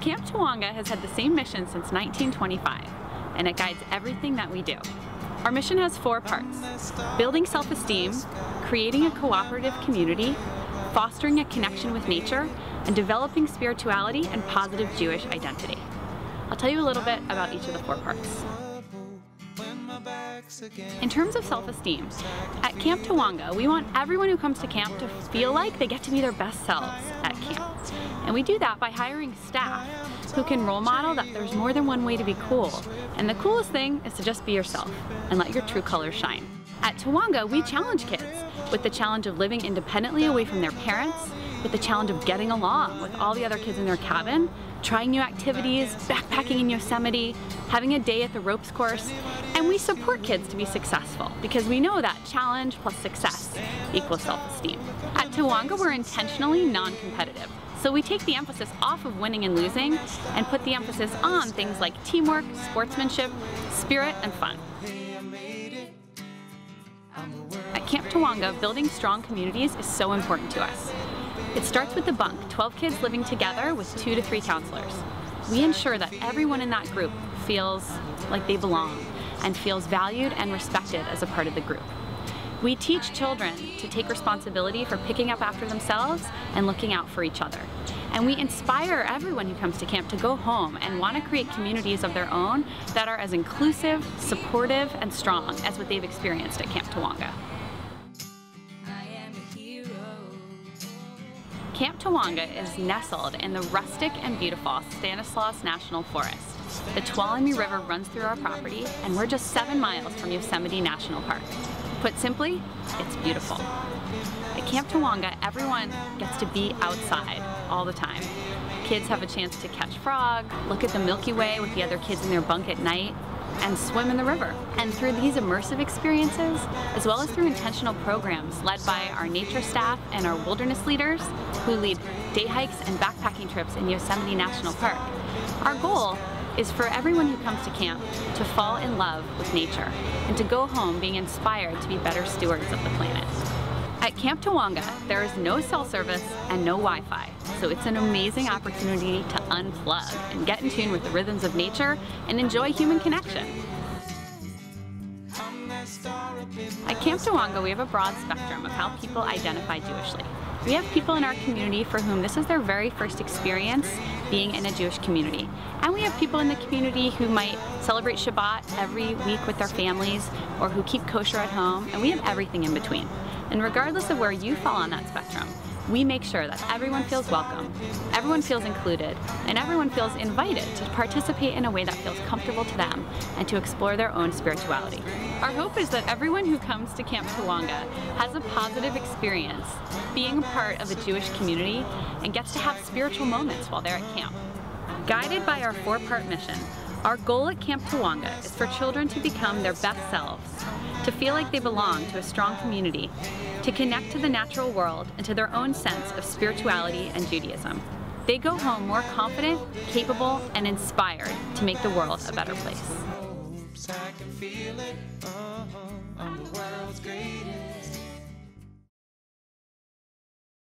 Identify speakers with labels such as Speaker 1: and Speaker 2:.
Speaker 1: Camp Tawonga has had the same mission since 1925, and it guides everything that we do. Our mission has 4 parts: building self-esteem, creating a cooperative community, fostering a connection with nature, and developing spirituality and positive Jewish identity. I'll tell you a little bit about each of the 4 parts. In terms of self-esteem, at Camp Tawonga, we want everyone who comes to camp to feel like they get to be their best selves at camp. And we do that by hiring staff who can role model that there's more than one way to be cool. And the coolest thing is to just be yourself and let your true colors shine. At Tawonga, we challenge kids with the challenge of living independently away from their parents, with the challenge of getting along with all the other kids in their cabin, trying new activities, backpacking in Yosemite, having a day at the ropes course, and we support kids to be successful because we know that challenge plus success equals self-esteem. At Tawonga, we're intentionally non-competitive, so we take the emphasis off of winning and losing and put the emphasis on things like teamwork, sportsmanship, spirit, and fun. At Camp Tawonga, building strong communities is so important to us. It starts with the bunk, 12 kids living together with 2 to 3 counselors. We ensure that everyone in that group feels like they belong and feels valued and respected as a part of the group. We teach children to take responsibility for picking up after themselves and looking out for each other. And we inspire everyone who comes to camp to go home and want to create communities of their own that are as inclusive, supportive, and strong as what they've experienced at Camp Tawonga. Camp Tawonga is nestled in the rustic and beautiful Stanislaus National Forest. The Tuolumne River runs through our property, and we're just 7 miles from Yosemite National Park. Put simply, it's beautiful. At Camp Tawonga, everyone gets to be outside all the time. Kids have a chance to catch frog, look at the Milky Way with the other kids in their bunk at night, and swim in the river. And through these immersive experiences, as well as through intentional programs led by our nature staff and our wilderness leaders who lead day hikes and backpacking trips in Yosemite National Park, our goal is for everyone who comes to camp to fall in love with nature and to go home being inspired to be better stewards of the planet. At Camp Tawonga, there is no cell service and no Wi-Fi, so it's an amazing opportunity to unplug and get in tune with the rhythms of nature and enjoy human connection. At Camp Tawonga, we have a broad spectrum of how people identify Jewishly. We have people in our community for whom this is their very first experience being in a Jewish community. And we have people in the community who might celebrate Shabbat every week with their families or who keep kosher at home, and we have everything in between. And regardless of where you fall on that spectrum, we make sure that everyone feels welcome, everyone feels included, and everyone feels invited to participate in a way that feels comfortable to them and to explore their own spirituality. Our hope is that everyone who comes to Camp Tawonga has a positive experience being a part of a Jewish community and gets to have spiritual moments while they're at camp. Guided by our 4-part mission, our goal at Camp Tawonga is for children to become their best selves, to feel like they belong to a strong community, to connect to the natural world and to their own sense of spirituality and Judaism. They go home more confident, capable, and inspired to make the world a better place.